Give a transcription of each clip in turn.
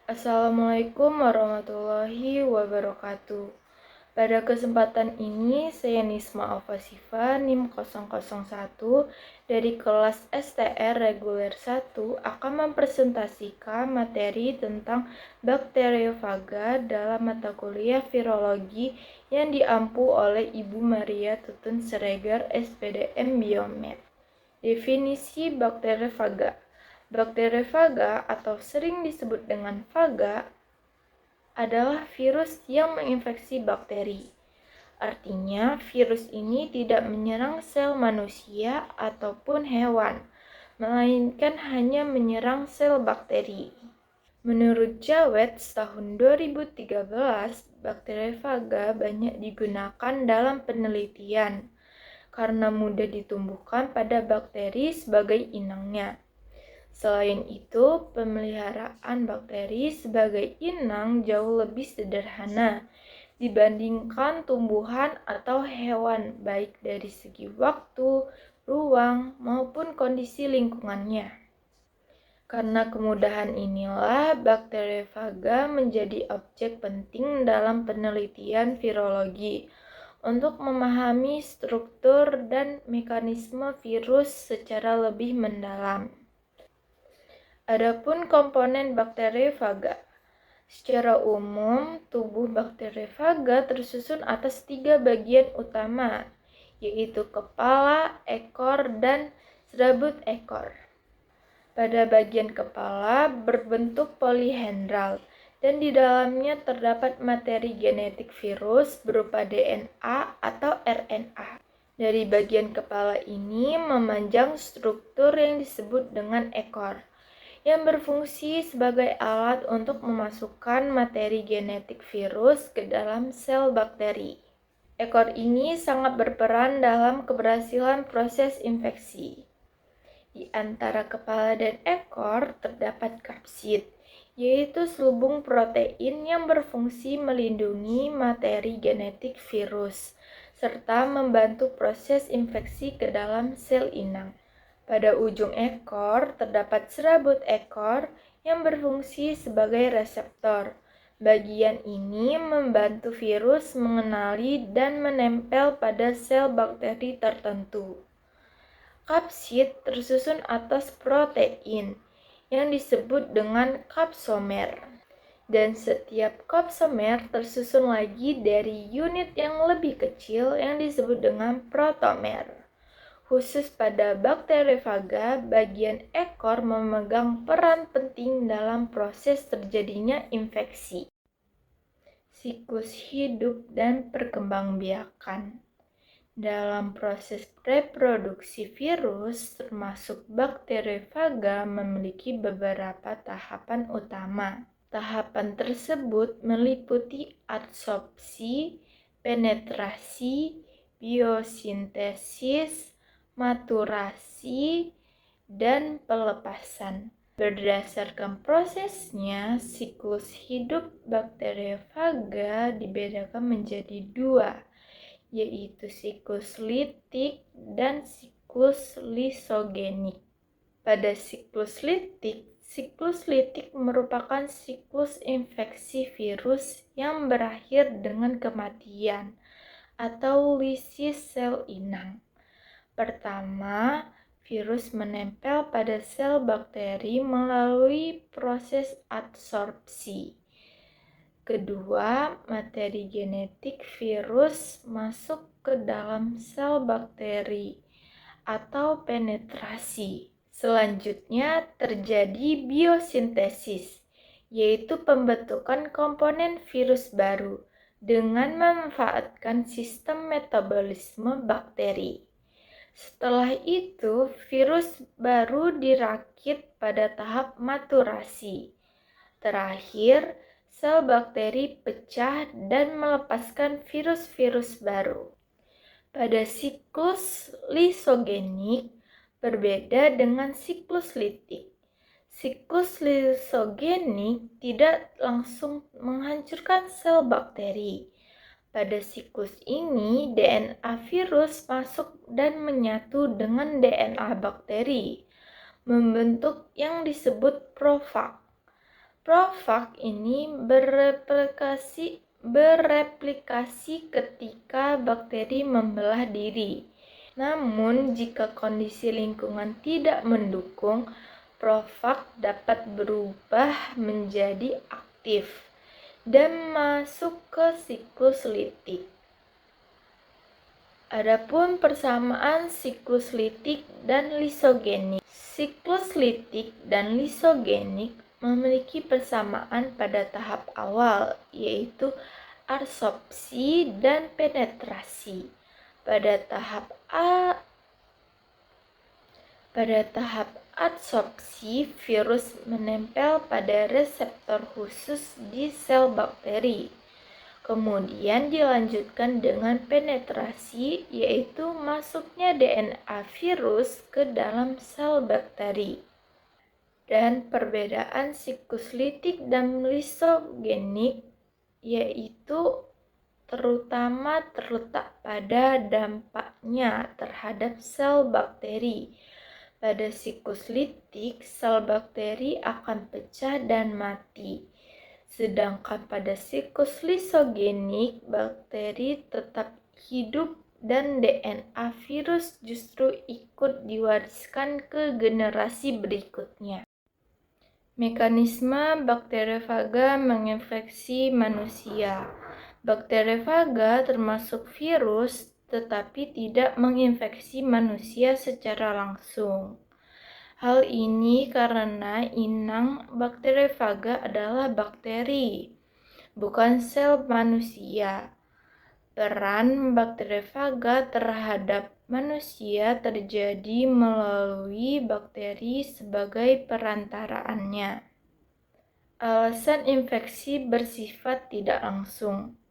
Assalamualaikum warahmatullahi wabarakatuh. Pada kesempatan ini, saya Nisma Alfasifa, NIM 001 dari kelas STR Reguler 1 akan mempresentasikan materi tentang bakteriofaga dalam mata kuliah virologi yang diampu oleh Ibu Maria Tutun Siregar, SPDM Biomed. Definisi bakteriofaga. Bakteriofaga atau sering disebut dengan faga adalah virus yang menginfeksi bakteri. Artinya, virus ini tidak menyerang sel manusia ataupun hewan, melainkan hanya menyerang sel bakteri. Menurut Jawed tahun 2013, bakteriofaga banyak digunakan dalam penelitian karena mudah ditumbuhkan pada bakteri sebagai inangnya. Selain itu, pemeliharaan bakteri sebagai inang jauh lebih sederhana dibandingkan tumbuhan atau hewan, baik dari segi waktu, ruang, maupun kondisi lingkungannya. Karena kemudahan inilah, bakteriofaga menjadi objek penting dalam penelitian virologi untuk memahami struktur dan mekanisme virus secara lebih mendalam. Adapun komponen bakteriofaga. Secara umum, tubuh bakteriofaga tersusun atas 3 bagian utama, yaitu kepala, ekor, dan serabut ekor. Pada bagian kepala berbentuk polihendral, dan di dalamnya terdapat materi genetik virus berupa DNA atau RNA. Dari bagian kepala ini memanjang struktur yang disebut dengan ekor, yang berfungsi sebagai alat untuk memasukkan materi genetik virus ke dalam sel bakteri. Ekor ini sangat berperan dalam keberhasilan proses infeksi. Di antara kepala dan ekor terdapat kapsid, yaitu selubung protein yang berfungsi melindungi materi genetik virus, serta membantu proses infeksi ke dalam sel inang. Pada ujung ekor terdapat serabut ekor yang berfungsi sebagai reseptor. Bagian ini membantu virus mengenali dan menempel pada sel bakteri tertentu. Kapsid tersusun atas protein yang disebut dengan kapsomer. Dan setiap kapsomer tersusun lagi dari unit yang lebih kecil yang disebut dengan protomer. Khusus pada bakteriofaga, bagian ekor memegang peran penting dalam proses terjadinya infeksi, siklus hidup, dan perkembangbiakan. Dalam proses reproduksi virus, termasuk bakteriofaga, memiliki beberapa tahapan utama. Tahapan tersebut meliputi adsorpsi, penetrasi, biosintesis, maturasi, dan pelepasan. Berdasarkan prosesnya, siklus hidup bakteriofaga dibedakan menjadi 2, yaitu siklus litik dan siklus lisogenik. Pada siklus litik merupakan siklus infeksi virus yang berakhir dengan kematian atau lisis sel inang. Pertama, virus menempel pada sel bakteri melalui proses adsorpsi. Kedua, materi genetik virus masuk ke dalam sel bakteri atau penetrasi. Selanjutnya terjadi biosintesis, yaitu pembentukan komponen virus baru dengan memanfaatkan sistem metabolisme bakteri. Setelah itu, virus baru dirakit pada tahap maturasi. Terakhir, sel bakteri pecah dan melepaskan virus-virus baru. Pada siklus lisogenik berbeda dengan siklus litik. Siklus lisogenik tidak langsung menghancurkan sel bakteri. Pada siklus ini, DNA virus masuk dan menyatu dengan DNA bakteri, membentuk yang disebut profag. Profag ini bereplikasi ketika bakteri membelah diri. Namun, jika kondisi lingkungan tidak mendukung, profag dapat berubah menjadi aktif dan masuk ke siklus litik. Adapun persamaan siklus litik dan lisogenik. Siklus litik dan lisogenik memiliki persamaan pada tahap awal, yaitu adsorpsi dan penetrasi. Pada tahap adsorpsi, virus menempel pada reseptor khusus di sel bakteri. Kemudian dilanjutkan dengan penetrasi, yaitu masuknya DNA virus ke dalam sel bakteri. Dan perbedaan siklus litik dan lisogenik yaitu terutama terletak pada dampaknya terhadap sel bakteri. Pada siklus litik, sel bakteri akan pecah dan mati. Sedangkan pada siklus lisogenik, bakteri tetap hidup dan DNA virus justru ikut diwariskan ke generasi berikutnya. Mekanisme bakteriofaga menginfeksi manusia. Bakteriofaga termasuk virus, tetapi tidak menginfeksi manusia secara langsung. Hal ini karena inang bakteriofaga adalah bakteri, bukan sel manusia. Peran bakteriofaga terhadap manusia terjadi melalui bakteri sebagai perantaraannya. Alasan infeksi bersifat tidak langsung.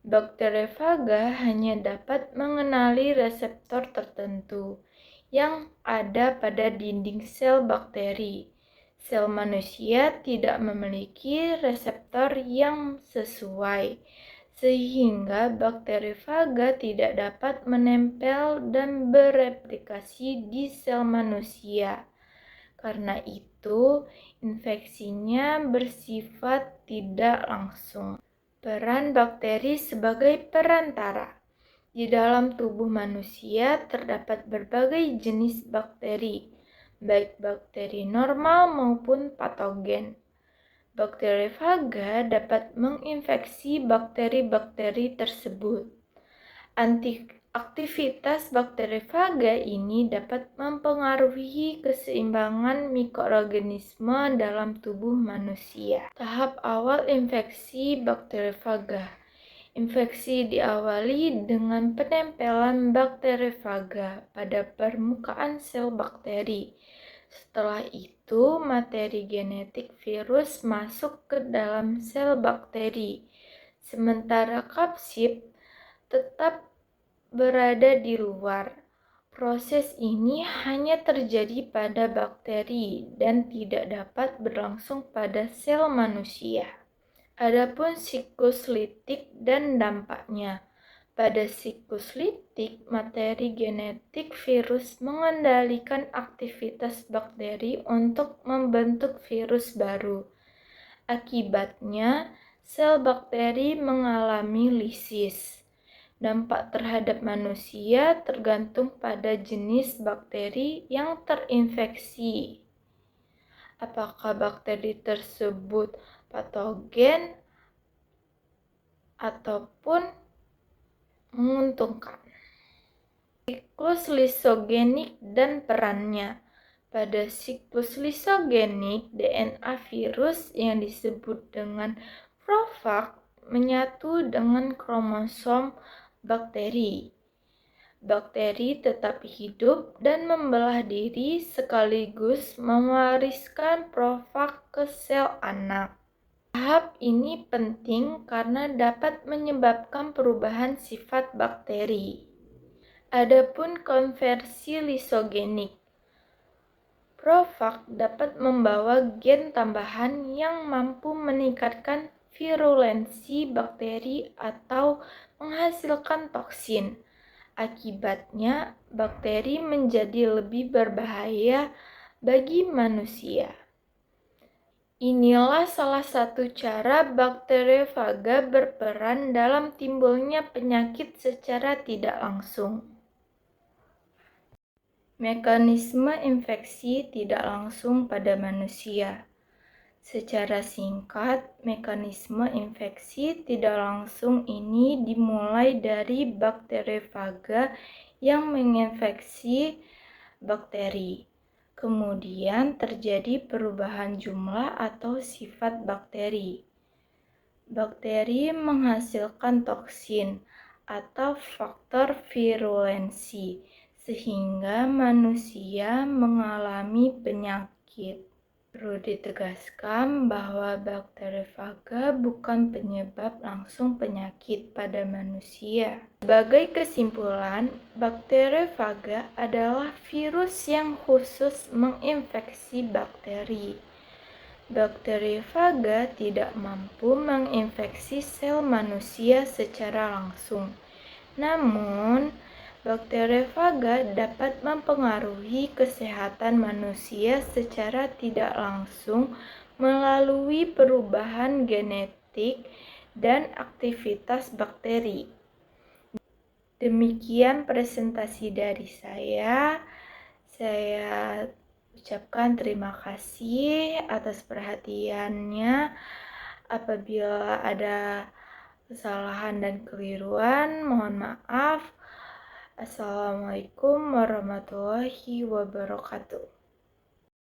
Bakteriofaga hanya dapat mengenali reseptor tertentu yang ada pada dinding sel bakteri. Sel manusia tidak memiliki reseptor yang sesuai, sehingga bakteriofaga tidak dapat menempel dan bereplikasi di sel manusia. Karena itu, infeksinya bersifat tidak langsung. Peran bakteri sebagai perantara. Di dalam tubuh manusia terdapat berbagai jenis bakteri, baik bakteri normal maupun patogen. Bakteriofaga dapat menginfeksi bakteri-bakteri tersebut. Aktivitas bakteriofaga ini dapat mempengaruhi keseimbangan mikroorganisme dalam tubuh manusia. Tahap awal infeksi bakteriofaga. Infeksi diawali dengan penempelan bakteriofaga pada permukaan sel bakteri. Setelah itu, materi genetik virus masuk ke dalam sel bakteri, sementara kapsid tetap berada di luar. Proses ini hanya terjadi pada bakteri dan tidak dapat berlangsung pada sel manusia. Adapun siklus litik dan dampaknya. Pada siklus litik, materi genetik virus mengendalikan aktivitas bakteri untuk membentuk virus baru. Akibatnya, sel bakteri mengalami lisis. Dampak terhadap manusia tergantung pada jenis bakteri yang terinfeksi. Apakah bakteri tersebut patogen ataupun menguntungkan. Siklus lisogenik dan perannya. Pada siklus lisogenik, DNA virus yang disebut dengan profag menyatu dengan kromosom bakteri. Bakteri tetap hidup dan membelah diri sekaligus mewariskan profag ke sel anak. Tahap ini penting karena dapat menyebabkan perubahan sifat bakteri. Adapun konversi lisogenik. Profag dapat membawa gen tambahan yang mampu meningkatkan virulensi bakteri atau menghasilkan toksin. Akibatnya, bakteri menjadi lebih berbahaya bagi manusia. Inilah salah satu cara bakteriofaga berperan dalam timbulnya penyakit secara tidak langsung. Mekanisme infeksi tidak langsung pada manusia. Secara singkat, mekanisme infeksi tidak langsung ini dimulai dari bakteriofaga yang menginfeksi bakteri. Kemudian terjadi perubahan jumlah atau sifat bakteri. Bakteri menghasilkan toksin atau faktor virulensi sehingga manusia mengalami penyakit. Perlu ditegaskan bahwa bakteriofaga bukan penyebab langsung penyakit pada manusia. Sebagai kesimpulan, bakteriofaga adalah virus yang khusus menginfeksi bakteri. Bakteriofaga tidak mampu menginfeksi sel manusia secara langsung. Namun, bakteriofaga dapat mempengaruhi kesehatan manusia secara tidak langsung melalui perubahan genetik dan aktivitas bakteri. Demikian presentasi dari saya. Saya ucapkan terima kasih atas perhatiannya. Apabila ada kesalahan dan keliruan, mohon maaf. Assalamualaikum warahmatullahi wabarakatuh.